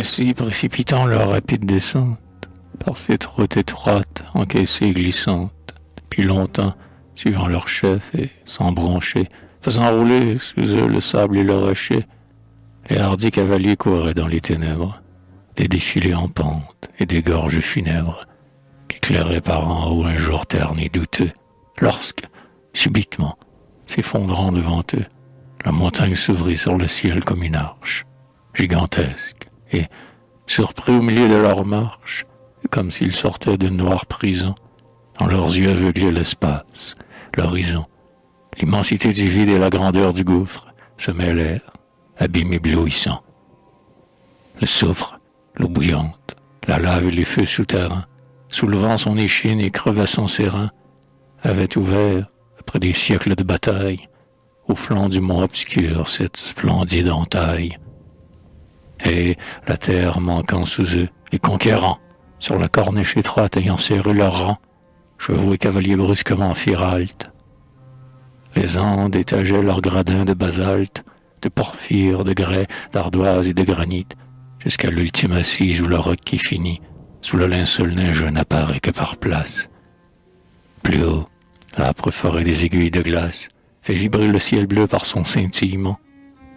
ainsi précipitant leur rapide descente par ces routes étroites, encaissées et glissantes, depuis longtemps, suivant leur chef et sans broncher, faisant rouler sous eux le sable et le rocher, les hardis cavaliers couraient dans les ténèbres, des défilés en pente et des gorges funèbres, qu'éclairaient par en haut un jour terne et douteux, lorsque, subitement, s'effondrant devant eux, la montagne s'ouvrit sur le ciel comme une arche, gigantesque, et, surpris au milieu de leur marche, comme s'ils sortaient d'une noire prison, dans leurs yeux aveuglés l'espace, l'horizon, l'immensité du vide et la grandeur du gouffre se mêlèrent, abîme éblouissant. Le soufre, l'eau bouillante, la lave et les feux souterrains, soulevant son échine et crevassant ses reins, avaient ouvert, après des siècles de bataille, au flanc du mont obscur cette splendide entaille. Et, la terre manquant sous eux, les conquérants, sur la corniche étroite ayant serré leurs rangs, chevaux et cavaliers brusquement firent halte. Les Andes étageaient leurs gradins de basalte, de porphyre, de grès, d'ardoise et de granit, jusqu'à l'ultime assise où le roc qui finit, sous le linceul neigeux n'apparaît que par place. Plus haut, l'âpre forêt des aiguilles de glace fait vibrer le ciel bleu par son scintillement.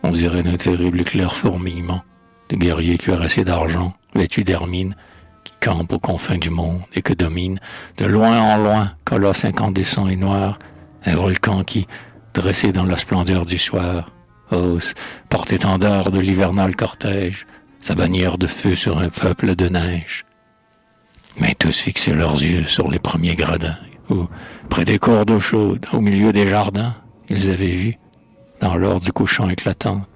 On dirait d'un terrible éclair fourmillement de guerriers cuirassés d'argent, vêtus d'hermine, qui campent aux confins du monde et que domine, de loin en loin, colosse incandescent et noir, un volcan qui, dressé dans la splendeur du soir, hausse, porte-étendard de l'hivernal cortège, sa bannière de feu sur un peuple de neige. Mais tous fixaient leurs yeux sur les premiers gradins, où, près des cours d'eau chaude, au milieu des jardins, ils avaient vu, dans l'or du couchant éclatante,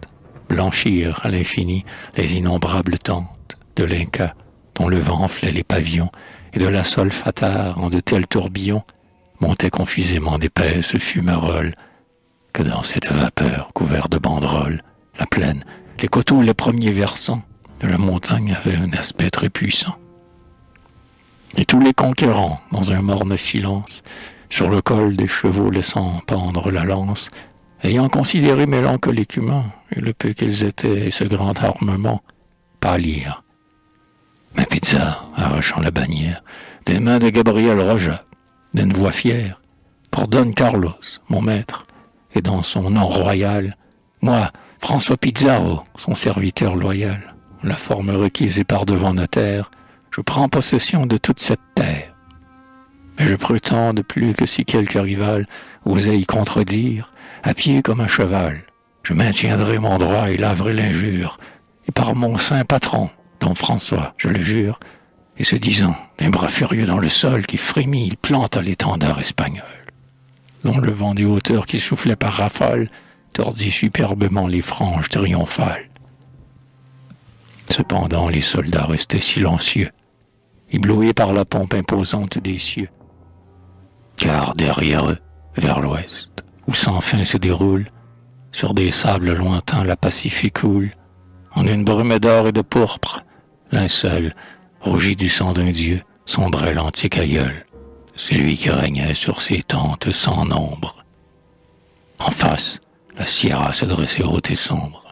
blanchir à l'infini les innombrables tentes de l'Inca, dont le vent enflait les pavillons, et de la Solfatare en de tels tourbillons montaient confusément d'épaisses fumerolles, que dans cette vapeur couverte de banderoles, la plaine, les coteaux et les premiers versants de la montagne avaient un aspect très puissant. Et tous les conquérants, dans un morne silence, sur le col des chevaux laissant pendre la lance, ayant considéré mélancoliquement et le peu qu'ils étaient et ce grand armement, pâlirent. Mais Pizarre, arrachant la bannière, des mains de Gabriel Roja, d'une voix fière, pour Don Carlos, mon maître, et dans son nom royal, moi, François Pizarro, son serviteur loyal, la forme requise et par devant notaire, je prends possession de toute cette terre. Mais je prétends de plus que si quelque rival osait y contredire, à pied comme un cheval, je maintiendrai mon droit et laverai l'injure, et par mon saint patron, Don François, je le jure, et ce disant, d'un bras furieux dans le sol qui frémit, il planta l'étendard espagnol, dont le vent des hauteurs qui soufflait par rafales tordit superbement les franges triomphales. Cependant, les soldats restaient silencieux, éblouis par la pompe imposante des cieux. Car derrière eux, vers l'ouest, où sans fin se déroule, sur des sables lointains la Pacifique coule, en une brume d'or et de pourpre, linceul, rougi du sang d'un dieu, sombrait l'antique aïeul, celui qui régnait sur ces tentes sans nombre. En face, la Sierra se dressait haute et sombre.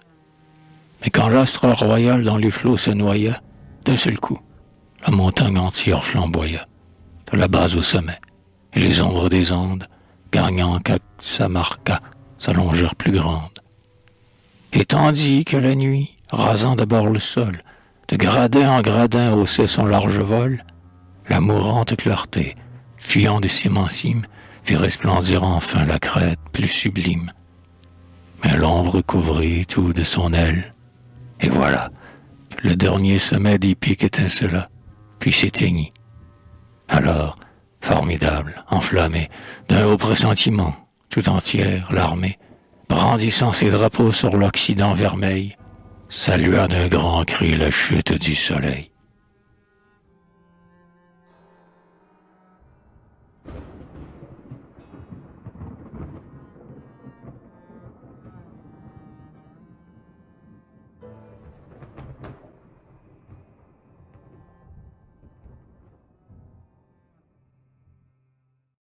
Mais quand l'astre royal dans les flots se noya, d'un seul coup, la montagne entière flamboya, de la base au sommet, et les ombres des Andes, gagnant Caxamarca, s'allongèrent plus grandes. Et tandis que la nuit, rasant d'abord le sol, de gradin en gradin haussait son large vol, la mourante clarté, fuyant de cime en cime, fit resplendir enfin la crête plus sublime. Mais l'ombre couvrit tout de son aile, et voilà que le dernier sommet des pics étincela, puis s'éteignit. Alors, formidable, enflammée, d'un haut pressentiment, tout entière, l'armée, brandissant ses drapeaux sur l'Occident vermeil, salua d'un grand cri la chute du soleil.